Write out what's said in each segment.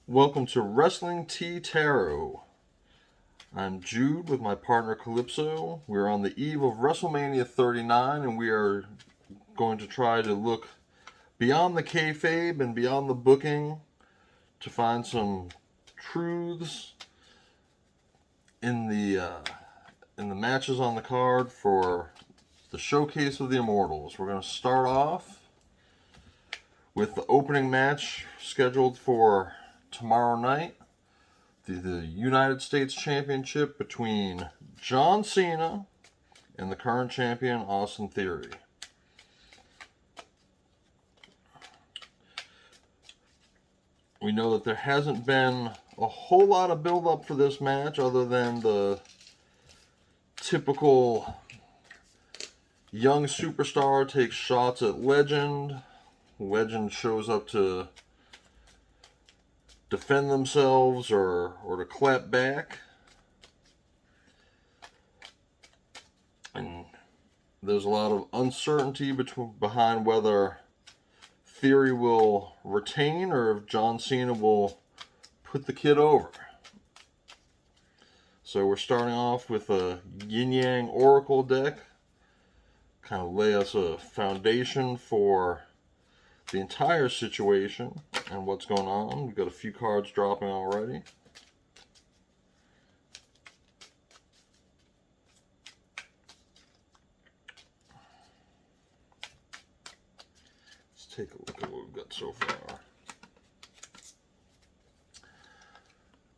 Welcome to Wrestling Tea Tarot. I'm Jude with my partner Calypso. We're on the eve of WrestleMania 39 and we are going to try to look beyond the kayfabe and beyond the booking to find some truths in the matches on the card for the Showcase of the Immortals. We're going to start off with the opening match scheduled for tomorrow night. The United States Championship between John Cena and the current champion, Austin Theory. We know that there hasn't been a whole lot of build-up for this match other than the typical young superstar takes shots at Legend. Legend shows up to defend themselves or to clap back. And there's a lot of uncertainty behind whether Theory will retain or if John Cena will put the kid over. So we're starting off with a Yin Yang Oracle deck. Kind of lay us a foundation for the entire situation and what's going on. We've got a few cards dropping already. Let's take a look at what we've got so far.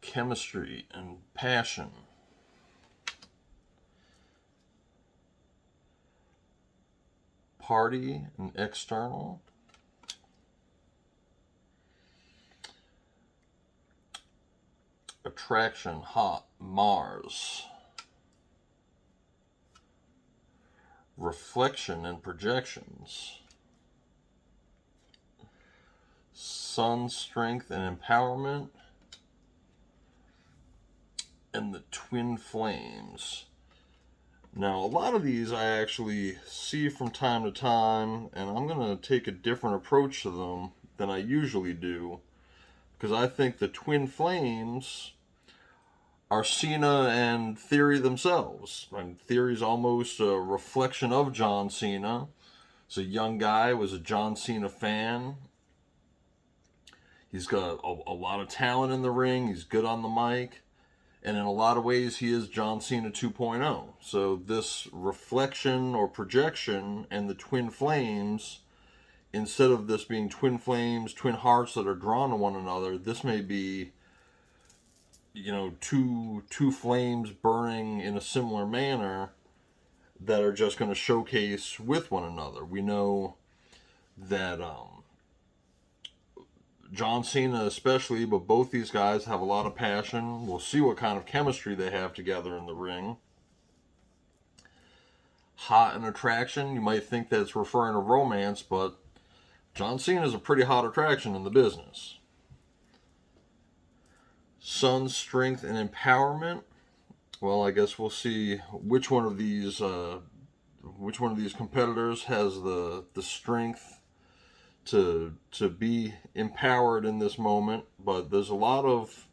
Chemistry and passion. Party and external. Attraction, hot, Mars. Reflection and projections. Sun, strength and empowerment. And the twin flames. Now, a lot of these I actually see from time to time, and I'm going to take a different approach to them than I usually do, because I think the twin flames are Cena and Theory themselves. I mean, Theory's almost a reflection of John Cena. He's a young guy, was a John Cena fan. He's got a lot of talent in the ring. He's good on the mic. And in a lot of ways, he is John Cena 2.0. So this reflection or projection and the twin flames, instead of this being twin flames, twin hearts that are drawn to one another, this may be, two flames burning in a similar manner that are just going to showcase with one another. We know that John Cena especially, but both these guys have a lot of passion. We'll see what kind of chemistry they have together in the ring. Hot and attraction, you might think that's referring to romance, but John Cena is a pretty hot attraction in the business. Sun, strength, and empowerment. Well, I guess we'll see which one of these competitors has the strength to be empowered in this moment. But there's a lot of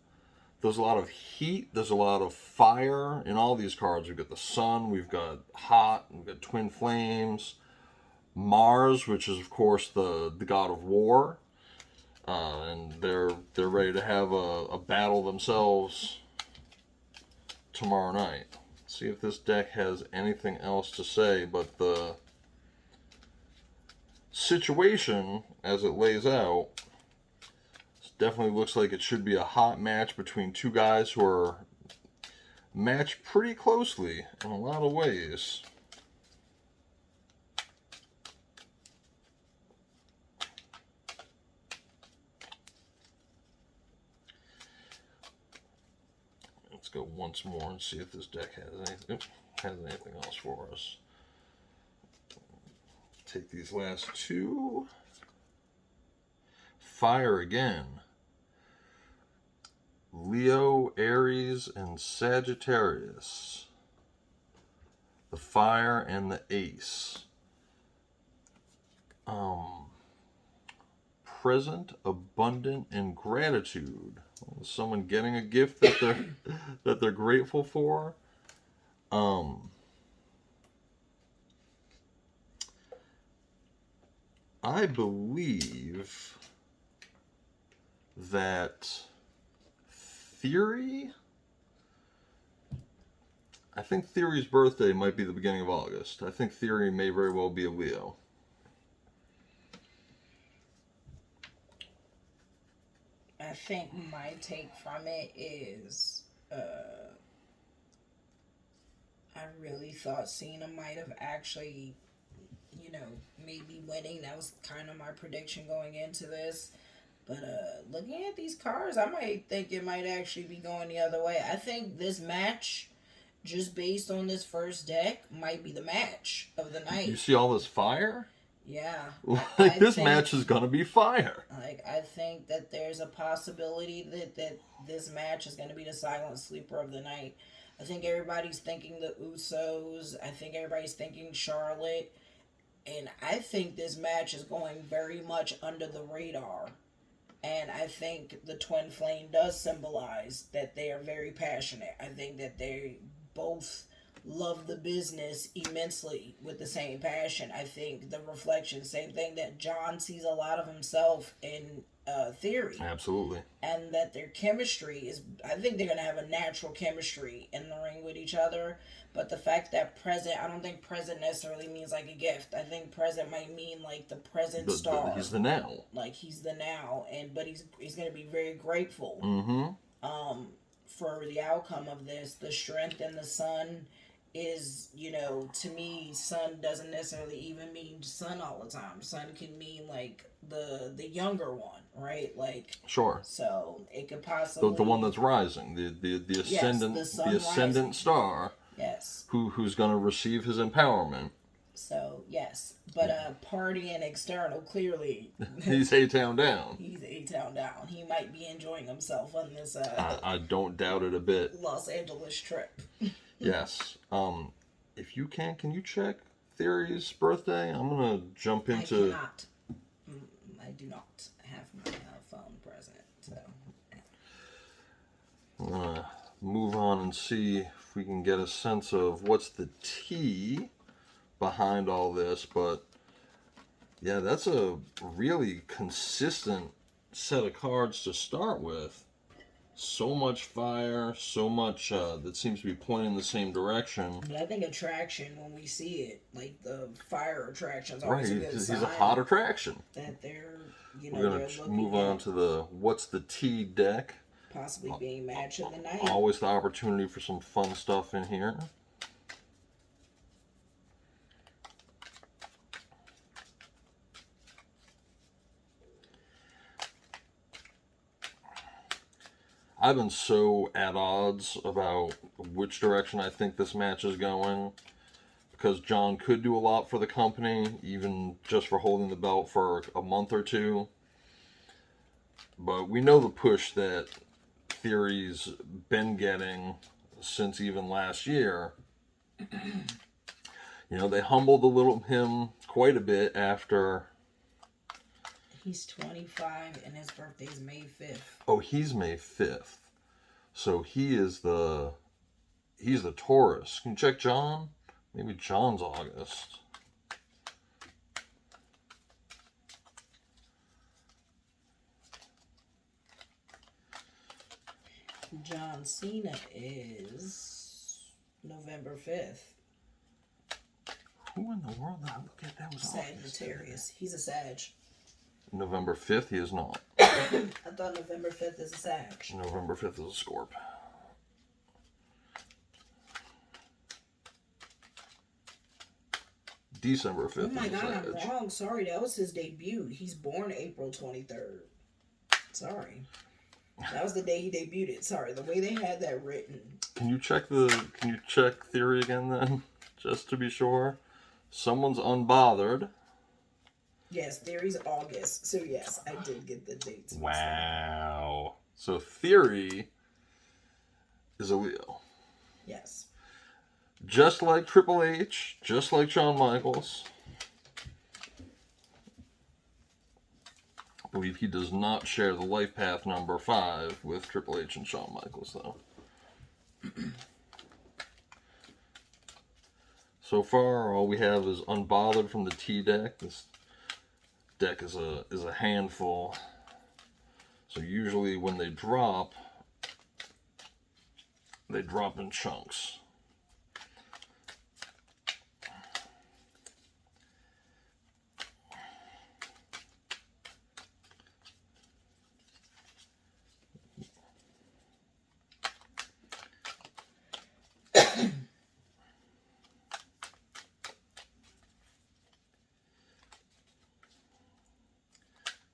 heat, there's a lot of fire in all these cards. We've got the sun, we've got hot, we've got twin flames, Mars, which is of course the god of war. And they're ready to have a battle themselves tomorrow night. Let's see if this deck has anything else to say, but the situation as it lays out definitely looks like it should be a hot match between two guys who are matched pretty closely in a lot of ways. Let's go once more and see if this deck has anything else for us. Take these last two. Fire again. Leo, Aries, and Sagittarius. The fire and the ace. present, abundant, and gratitude. Someone getting a gift that they're grateful for. I believe that Theory. I think Theory's birthday might be the beginning of August. I think Theory may very well be a Leo. I think my take from it is, I really thought Cena might have actually, maybe winning. That was kind of my prediction going into this. But looking at these cards, I might think it might actually be going the other way. I think this match, just based on this first deck, might be the match of the night. You see all this fire? Yeah. Like, this match is going to be fire. Like, I think that there's a possibility that this match is going to be the silent sleeper of the night. I think everybody's thinking the Usos. I think everybody's thinking Charlotte. And I think this match is going very much under the radar. And I think the Twin Flame does symbolize that they are very passionate. I think that they both love the business immensely with the same passion. I think the reflection, same thing, that John sees a lot of himself in Theory. Absolutely. And that their chemistry is, I think they're going to have a natural chemistry in the ring with each other. But the fact that present, I don't think present necessarily means like a gift. I think present might mean like the present star. He's the now. Like he's the now, but he's going to be very grateful. For the outcome of this. The strength in the sun is, to me, sun doesn't necessarily even mean sun all the time. Sun can mean like the younger one, right? Like, sure. So it could possibly the one that's rising, the ascendant, yes, the ascendant rising. Star. Yes. Who's going to receive his empowerment. So yes, but party and external, clearly he's A-Town down. He's A-Town down. He might be enjoying himself on this. I don't doubt it a bit. Los Angeles trip. Yes. If you can you check Theory's birthday? I'm gonna jump into. I cannot. I do not have my phone present. So. I'm gonna move on and see if we can get a sense of what's the T behind all this, but yeah, that's a really consistent set of cards to start with. So much fire, so much that seems to be pointing in the same direction. But I think attraction, when we see it, like the fire attraction's always right, a good he's sign. a hot attraction. That they're, we're going to move on to the What's the T deck. Possibly being match of the night. Always the opportunity for some fun stuff in here. I've been so at odds about which direction I think this match is going, because John could do a lot for the company, even just for holding the belt for a month or two. But we know the push that Theory's been getting since even last year. They humbled him quite a bit after. He's 25 and his birthday's May 5th. Oh, he's May 5th. So he's the Taurus. Can you check John? Maybe John's August. John Cena is November 5th. Who in the world? Look at that was Sagittarius. He's a Sag. November 5th, he is not. I thought November 5th is a Sag. November 5th is a Scorp. December 5th. Oh my God, I'm wrong. Sorry, that was his debut. He's born April 23rd. Sorry. That was the day he debuted. Sorry, the way they had that written. Can you check Theory again then? Just to be sure. Someone's unbothered. Yes, Theory's August. So yes, I did get the dates. Wow. So Theory is a Leo. Yes. Just like Triple H, just like Shawn Michaels. believe he does not share the life path number 5 with Triple H and Shawn Michaels, though. So far, all we have is Unbothered from the T deck. This deck is a handful. So usually when they drop in chunks.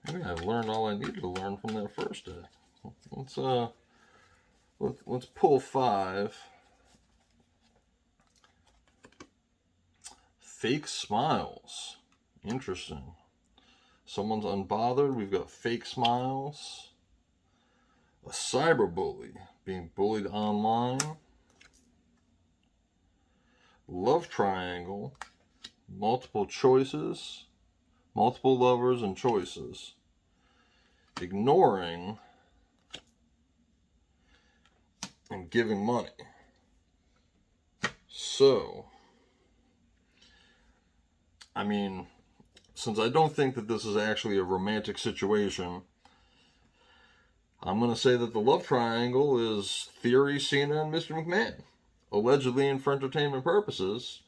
Maybe I've learned all I needed to learn from that first deck. Let's pull 5. Fake Smiles. Interesting. Someone's unbothered. We've got Fake Smiles. A cyberbully, being bullied online. Love triangle. Multiple choices. Multiple lovers and choices. Ignoring and giving money. So, I mean, since I don't think that this is actually a romantic situation, I'm going to say that the love triangle is Theory, Cena, and Mr. McMahon. Allegedly and for entertainment purposes.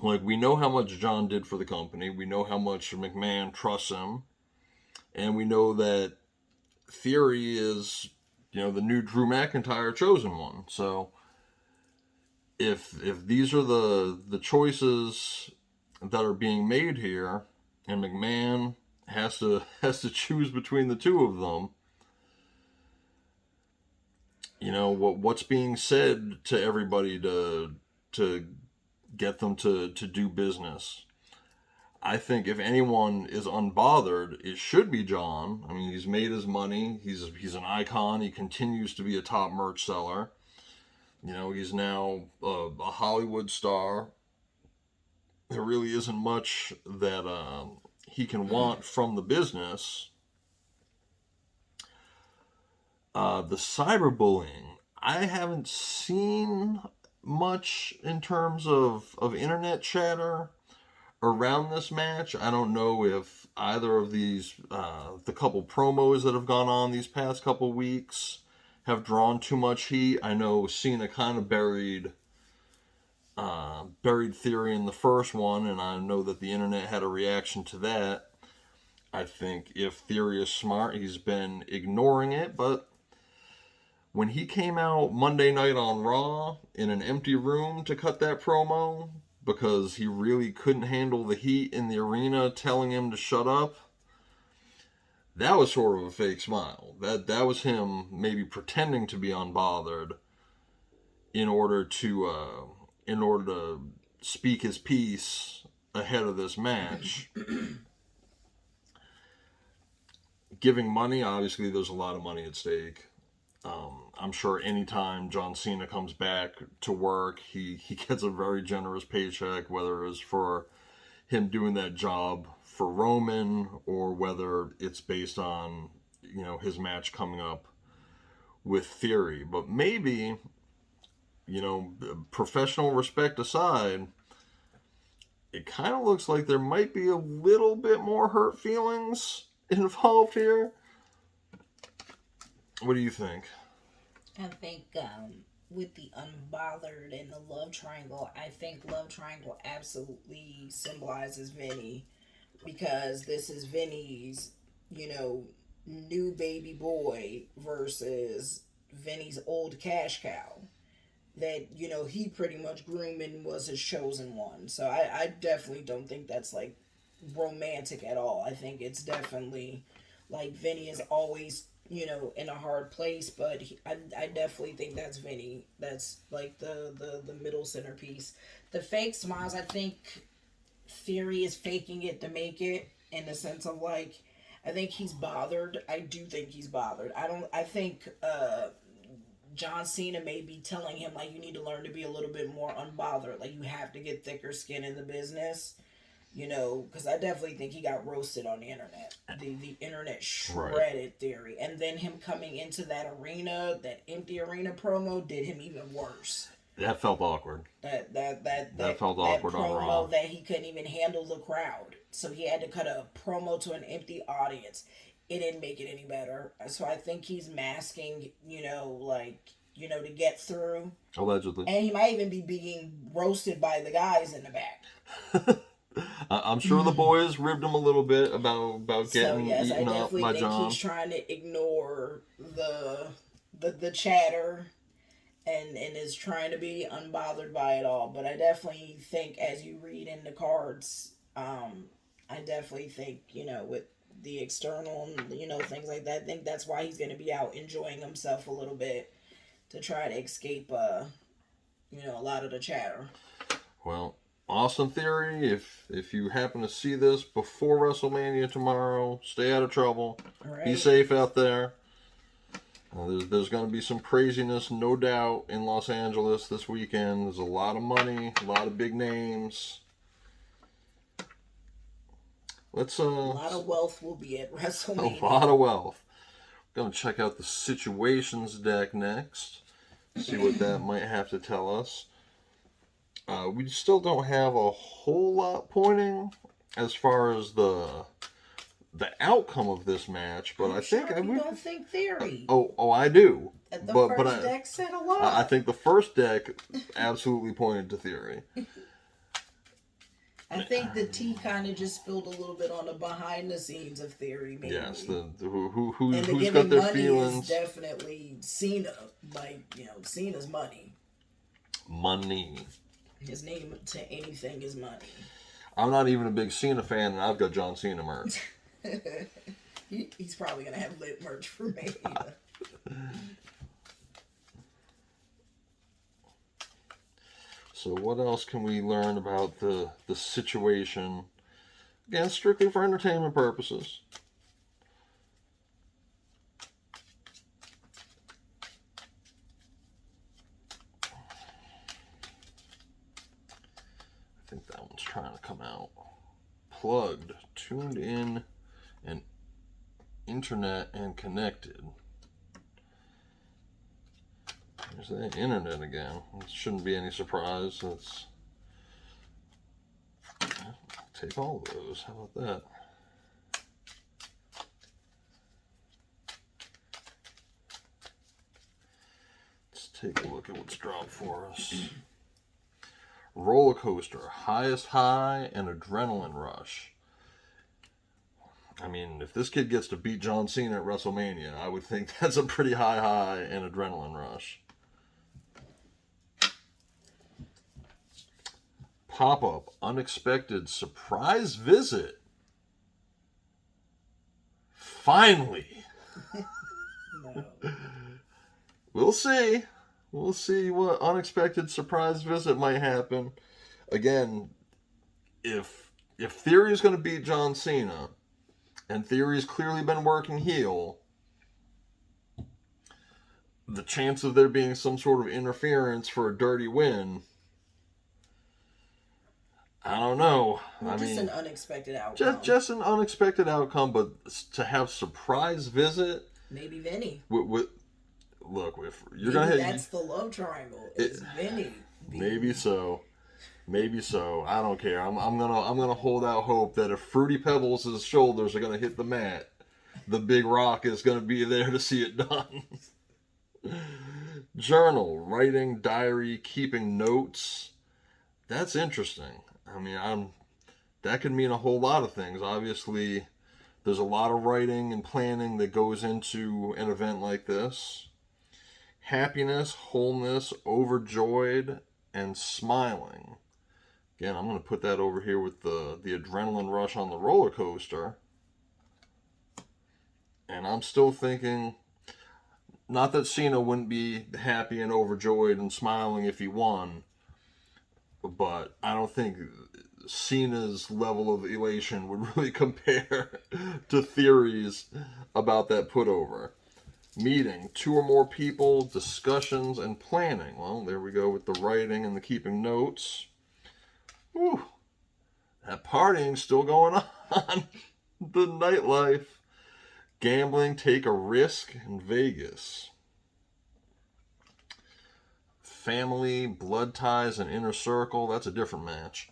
Like, we know how much John did for the company. We know how much McMahon trusts him. And we know that Theory is, the new Drew McIntyre chosen one. So, if these are the choices that are being made here, and McMahon has to choose between the two of them, what's being said to everybody to get them to do business. I think if anyone is unbothered, it should be John. I mean, he's made his money. He's an icon. He continues to be a top merch seller. He's now a Hollywood star. There really isn't much that he can want from the business. The cyberbullying, I haven't seen much in terms of internet chatter around this match. I don't know if either of these, the couple promos that have gone on these past couple weeks have drawn too much heat. I know Cena kind of buried Theory in the first one, and I know that the internet had a reaction to that. I think if Theory is smart, he's been ignoring it, but when he came out Monday night on Raw in an empty room to cut that promo because he really couldn't handle the heat in the arena telling him to shut up, that was sort of a fake smile. That was him maybe pretending to be unbothered in order to speak his piece ahead of this match. Giving money, obviously there's a lot of money at stake. I'm sure anytime John Cena comes back to work, he gets a very generous paycheck, whether it's for him doing that job for Roman or whether it's based on, his match coming up with Theory. But maybe, professional respect aside, it kind of looks like there might be a little bit more hurt feelings involved here. What do you think? I think with the unbothered and the love triangle, I think love triangle absolutely symbolizes Vinny because this is Vinny's, new baby boy versus Vinny's old cash cow that, he pretty much groomed and was his chosen one. So I definitely don't think that's like romantic at all. I think it's definitely like Vinny is always in a hard place, but I definitely think that's Vinny. That's like the middle centerpiece. The fake smiles, I think Theory is faking it to make it in the sense of like, I think he's bothered. I do think he's bothered. I think John Cena may be telling him like you need to learn to be a little bit more unbothered. Like you have to get thicker skin in the business. You know, because I definitely think he got roasted on the internet. The internet Right. shredded Theory, and then him coming into that arena, that empty arena promo, did him even worse. That felt awkward. That felt awkward on Raw. promo that he couldn't even handle the crowd, so he had to cut a promo to an empty audience. It didn't make it any better. So I think he's masking, to get through. Allegedly. And he might even be being roasted by the guys in the back. I'm sure the boys ribbed him a little bit about getting eaten up by John. He's trying to ignore the chatter and is trying to be unbothered by it all. But I definitely think, as you read in the cards, I definitely think, with the external, things like that, I think that's why he's going to be out enjoying himself a little bit to try to escape, a lot of the chatter. Well, Austin Theory, if you happen to see this before WrestleMania tomorrow, stay out of trouble. Right. Be safe out there. There's going to be some craziness, no doubt, in Los Angeles this weekend. There's a lot of money, a lot of big names. A lot of wealth will be at WrestleMania. A lot of wealth. Going to check out the Situations deck next. See what that might have to tell us. We still don't have a whole lot pointing as far as the outcome of this match, but I think you don't think Theory. Oh, I do. The first deck said a lot. I think the first deck absolutely pointed to Theory. I think the tea kind of just spilled a little bit on the behind the scenes of Theory. Maybe. Yes, who's got their feelings? Is definitely Cena. Cena's money. Money. His name to anything is money. I'm not even a big Cena fan, and I've got John Cena merch. He's probably gonna have lit merch for me. So what else can we learn about the situation? Again, strictly for entertainment purposes. I think that one's trying to come out. Plugged, tuned in, and internet and connected. There's the internet again. It shouldn't be any surprise. Let's take all of those. How about that? Let's take a look at what's dropped for us. Roller coaster, highest high, and adrenaline rush. I mean, if this kid gets to beat John Cena at WrestleMania, I would think that's a pretty high and adrenaline rush. Pop-up, unexpected surprise visit. Finally. No. We'll see. We'll see what unexpected surprise visit might happen. Again, if Theory is going to beat John Cena, and Theory's clearly been working heel, the chance of there being some sort of interference for a dirty win, I don't know. An unexpected outcome. Just an unexpected outcome, but to have surprise visit. Maybe Vinny. Look, if you're gonna hit, that's the love triangle. It's Vinny. Maybe so. I don't care. I'm gonna hold out hope that if Fruity Pebbles' shoulders are gonna hit the mat, the Big Rock is gonna be there to see it done. Journal, writing, diary, keeping notes. That's interesting. I mean, that could mean a whole lot of things. Obviously, there's a lot of writing and planning that goes into an event like this. Happiness, wholeness, overjoyed, and smiling. Again, I'm going to put that over here with the adrenaline rush on the roller coaster. And I'm still thinking, not that Cena wouldn't be happy and overjoyed and smiling if he won, but I don't think Cena's level of elation would really compare to Theory's about that putover. Meeting, 2 or more people, discussions, and planning. Well, there we go with the writing and the keeping notes. Whew. That partying still going on. The nightlife. Gambling, take a risk in Vegas. Family, blood ties, and inner circle. That's a different match.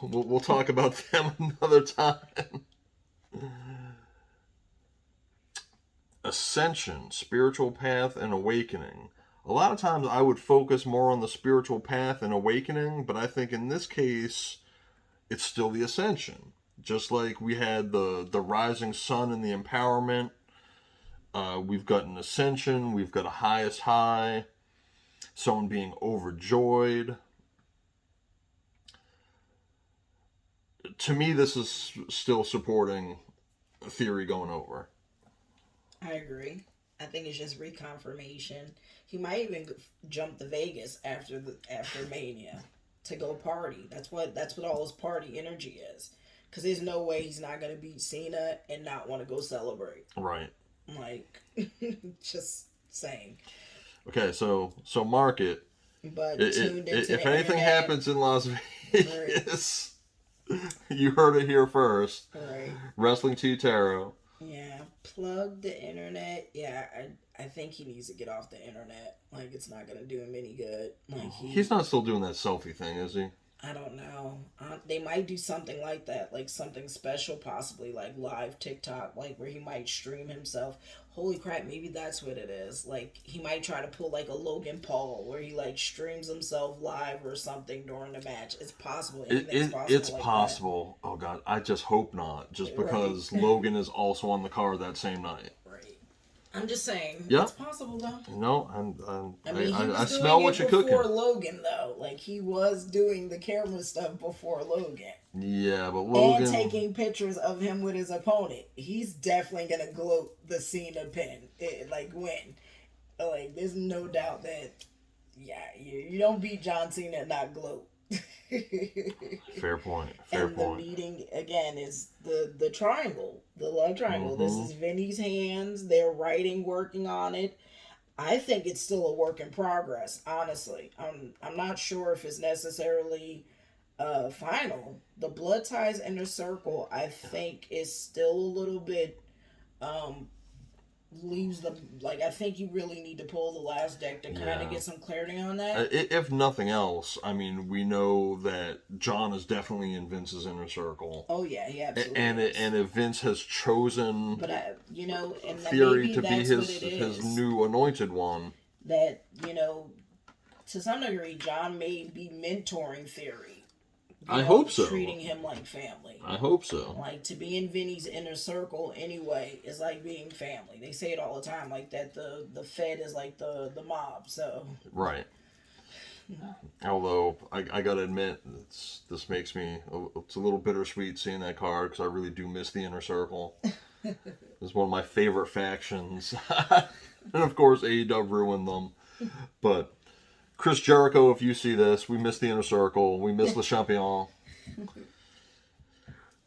We'll talk about them another time. Ascension, spiritual path, and awakening. A lot of times I would focus more on the spiritual path and awakening, but I think in this case, it's still the ascension. Just like we had the rising sun and the empowerment, we've got an ascension, we've got a highest high, someone being overjoyed. To me, this is still supporting Theory going over. I agree. I think it's just reconfirmation. He might even jump to Vegas after Mania to go party. That's what all his party energy is. Because there's no way he's not gonna beat Cena and not want to go celebrate. Right. Like, just saying. Okay, so mark it. But tuned into if the anything internet, happens in Las Vegas, you heard it here first. right? Wrestling T Tarot. Yeah, plug the internet. Yeah, I think he needs to get off the internet. Like, it's not gonna do him any good. Like He's not still doing that selfie thing, is he? I don't know. They might do something like that, like something special, possibly like live TikTok, like where he might stream himself. Holy crap, maybe that's what it is. Like he might try to pull like a Logan Paul, where he like streams himself live or something during the match. It's possible. It's possible. Oh God, I just hope not. Just because Logan is also on the card that same night. Right. I'm just saying. Yeah. It's possible though. No, I smell what you're cooking. Before Logan though, like he was doing the camera stuff before Logan. Yeah, but Logan and taking pictures of him with his opponent. He's definitely gonna gloat the Cena pin. Win. Like there's no doubt that you don't beat John Cena and not gloat. Fair point. The meeting again is the triangle, the love triangle. Mm-hmm. This is Vinny's hands. They're working on it. I think it's still a work in progress. Honestly, I'm not sure if it's necessarily final. The blood ties inner circle, I think, is still a little bit leaves the I think you really need to pull the last deck to kind of get some clarity on that. If nothing else, I mean, we know that John is definitely in Vince's inner circle. Oh yeah, he absolutely and if Vince has chosen, but and Theory to be his new anointed one, that to some degree, John may be mentoring Theory. I hope so. Treating him like family. I hope so. Like, to be in Vinny's inner circle anyway is like being family. They say it all the time, like that the Fed is like the mob, so. Right. Although, I gotta admit, this makes me, it's a little bittersweet seeing that card, because I really do miss the inner circle. It's one of my favorite factions. And of course, AEW ruined them. But Chris Jericho, if you see this, we miss the inner circle. We miss Le Champion.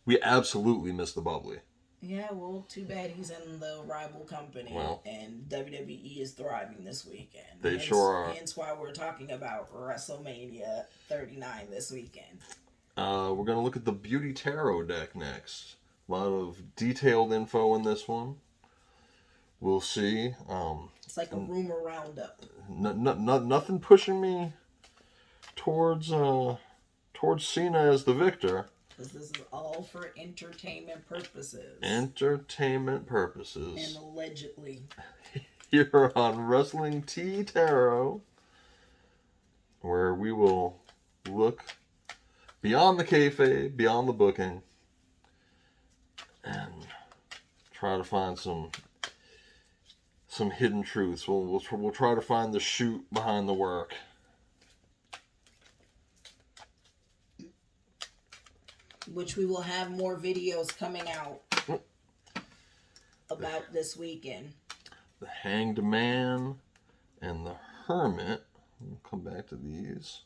We absolutely miss the bubbly. Yeah, well, too bad he's in the rival company, and WWE is thriving this weekend. They sure are. Hence why we're talking about WrestleMania 39 this weekend. We're going to look at the Beauty Tarot deck next. A lot of detailed info in this one. We'll see. It's like a rumor roundup. Nothing pushing me towards Cena as the victor. Because this is all for entertainment purposes. Entertainment purposes. And allegedly. Here on Wrestling T Tarot, where we will look beyond the kayfabe, beyond the booking, and try to find some hidden truths. We'll try to find the shoot behind the work. Which we will have more videos coming out about this weekend. The Hanged Man and the Hermit. We'll come back to these.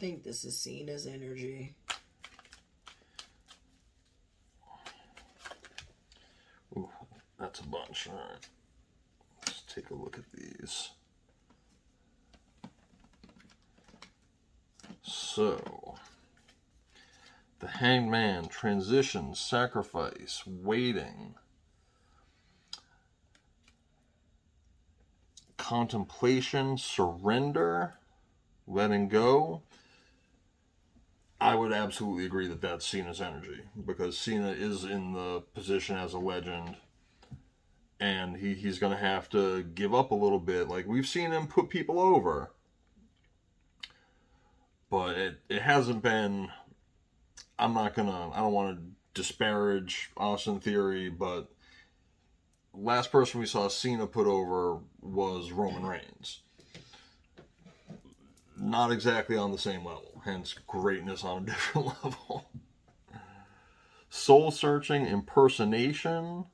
think this is Cena's energy. Ooh, that's a bunch. All right. Let's take a look at these. So, the Hanged Man, transition, sacrifice, waiting, contemplation, surrender, letting go. I would absolutely agree that that's Cena's energy, because Cena is in the position as a legend, and he's going to have to give up a little bit. Like, we've seen him put people over, but it hasn't been... I don't want to disparage Austin Theory, but last person we saw Cena put over was Roman Reigns. Not exactly on the same level, hence greatness on a different level. Soul-searching, impersonation,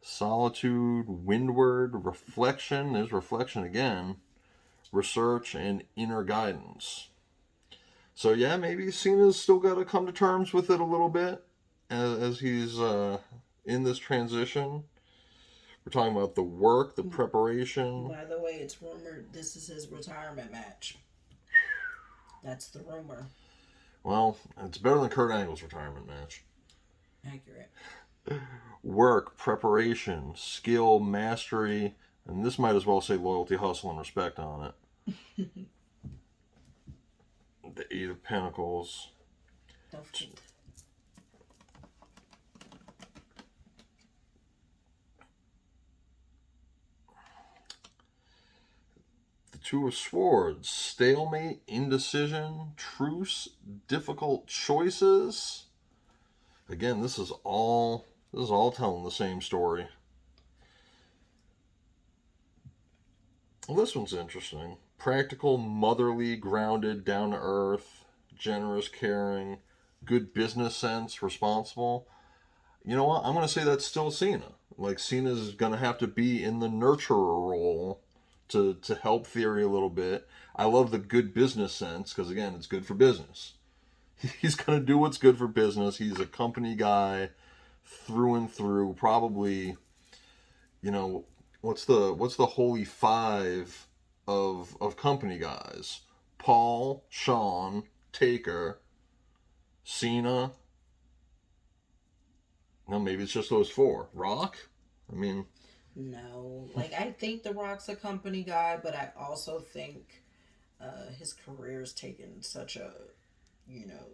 solitude, windward, reflection, there's reflection again, research, and inner guidance. So yeah, maybe Cena's still got to come to terms with it a little bit as he's in this transition. We're talking about the work, the preparation. By the way, it's rumored this is his retirement match. That's the rumor. Well, it's better than Kurt Angle's retirement match. Accurate. Work, preparation, skill, mastery, and this might as well say loyalty, hustle, and respect on it. The Eight of Pentacles. The Two of Swords. Stalemate, indecision, truce, difficult choices. Again, this is all telling the same story. Well, this one's interesting. Practical, motherly, grounded, down to earth, generous, caring, good business sense, responsible. You know what? I'm going to say that's still Cena. Like, Cena's going to have to be in the nurturer role to help Theory a little bit. I love the good business sense because, again, it's good for business. He's going to do what's good for business. He's a company guy through and through. Probably, you know, what's the holy five of company guys? Paul, Shawn, Taker, Cena. No, maybe it's just those four. Rock? I mean... No. Like, I think The Rock's a company guy, but I also think his career's taken such a, you know...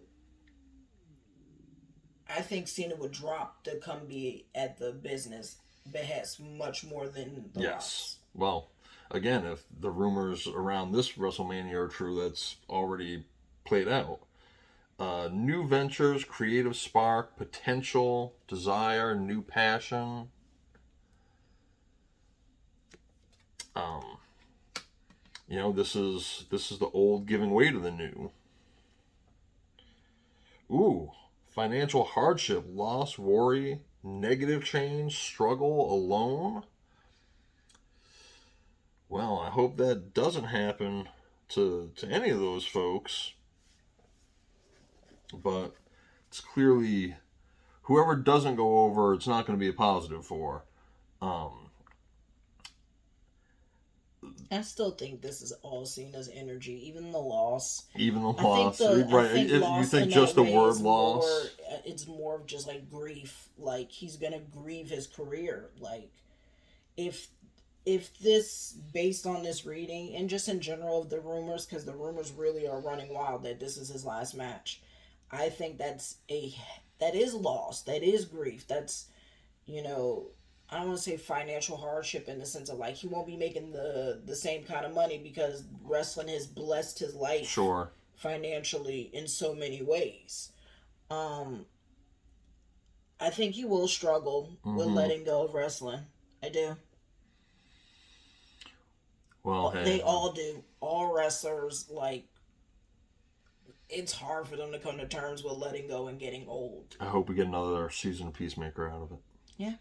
I think Cena would drop to come be at the business behest much more than The Rock's. Well, again, if the rumors around this WrestleMania are true, that's already played out. New ventures, creative spark, potential, desire, new passion. You know, this is the old giving way to the new. Ooh, financial hardship, loss, worry, negative change, struggle, alone. Well, I hope that doesn't happen to any of those folks. But it's clearly, whoever doesn't go over, it's not going to be a positive for. I still think this is all Cena's energy, even the loss. Even the I loss, think right? loss You think in just that the way word is loss? It's more of just like grief. Like, he's gonna grieve his career. Like, if this, based on this reading and just in general of the rumors, because the rumors really are running wild that this is his last match, I think that is loss, that is grief, that's, you know, I don't want to say financial hardship in the sense of like he won't be making the same kind of money because wrestling has blessed his life Sure. financially in so many ways. I think he will struggle with letting go of wrestling. I do. Well, hey, they all do. All wrestlers, like, it's hard for them to come to terms with letting go and getting old. I hope we get another season of Peacemaker out of it. Yeah.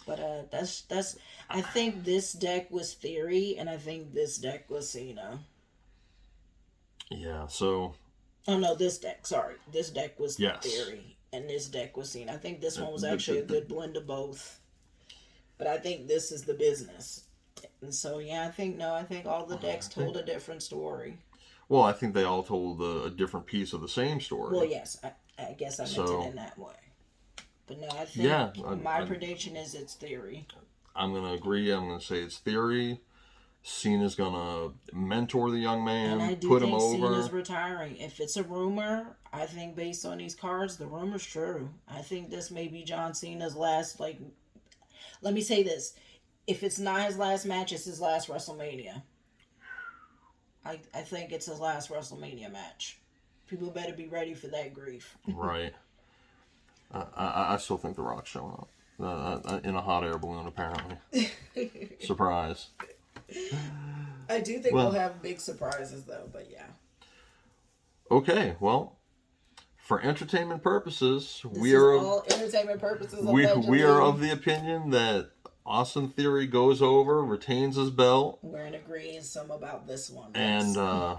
But that's I think this deck was Theory, and I think this deck was Cena. Yeah, so Oh no, this deck. Sorry, this deck was yes. Theory, and this deck was Cena. I think this one was The- actually a the- good blend of both. But I think this is the business. And so yeah, I think all the decks told a different story. well, I think they all told a different piece of the same Well, story. yes, I guess I meant it So in that way. But no, I think yeah, my prediction is it's Theory. I'm gonna agree. I'm gonna say it's Theory. Cena's gonna mentor the young And I man, do put him think over. Cena's retiring. If it's a rumor, I think based on these cards, the rumor's true. I think this may be John Cena's last, like, let me say this. If it's not his last match, it's his last WrestleMania. I think it's his last WrestleMania match. People better be ready for that grief. Right. I still think The Rock's showing up in a hot air balloon. Apparently, surprise. I do think Well- we'll have big surprises though, but yeah. Okay, well, for entertainment purposes, This we is are all entertainment purposes. we Allegedly. are of the opinion that Austin Theory goes over, retains his belt, We're in agreement some about this one. and yes.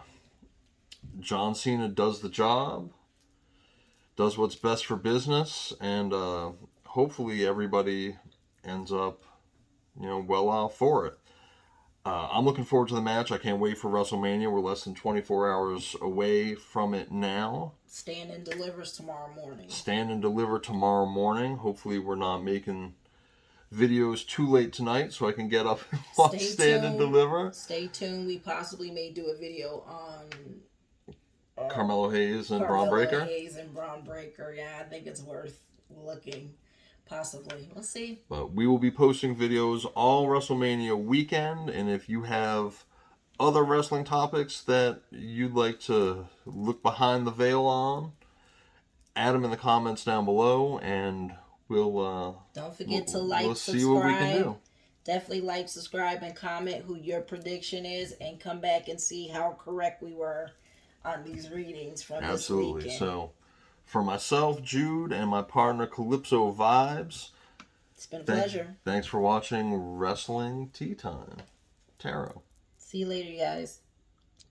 John Cena does the job, does what's best for business, and hopefully everybody ends up, well off for it. I'm looking forward to the match. I can't wait for WrestleMania. We're less than 24 hours away from it now. Stand and delivers tomorrow morning. Stand and deliver tomorrow morning. Hopefully we're not making videos too late tonight so I can get up and watch Stand and Deliver. Stay tuned. We possibly may do a video on Carmelo Hayes and Carmelo Braun Breaker. Hayes and Braun Breaker. Yeah, I think it's worth looking. Possibly. We'll see. But we will be posting videos all WrestleMania weekend, and if you have other wrestling topics that you'd like to look behind the veil on, add them in the comments down below, and we'll don't forget to like, we'll subscribe. See what we can do. Definitely like, subscribe, and comment who your prediction is, and come back and see how correct we were on these readings from this weekend. So, for myself, Jude, and my partner Calypso Vibes, it's been a pleasure. Thanks for watching Wrestling Tea Time. Tarot. See you later, guys.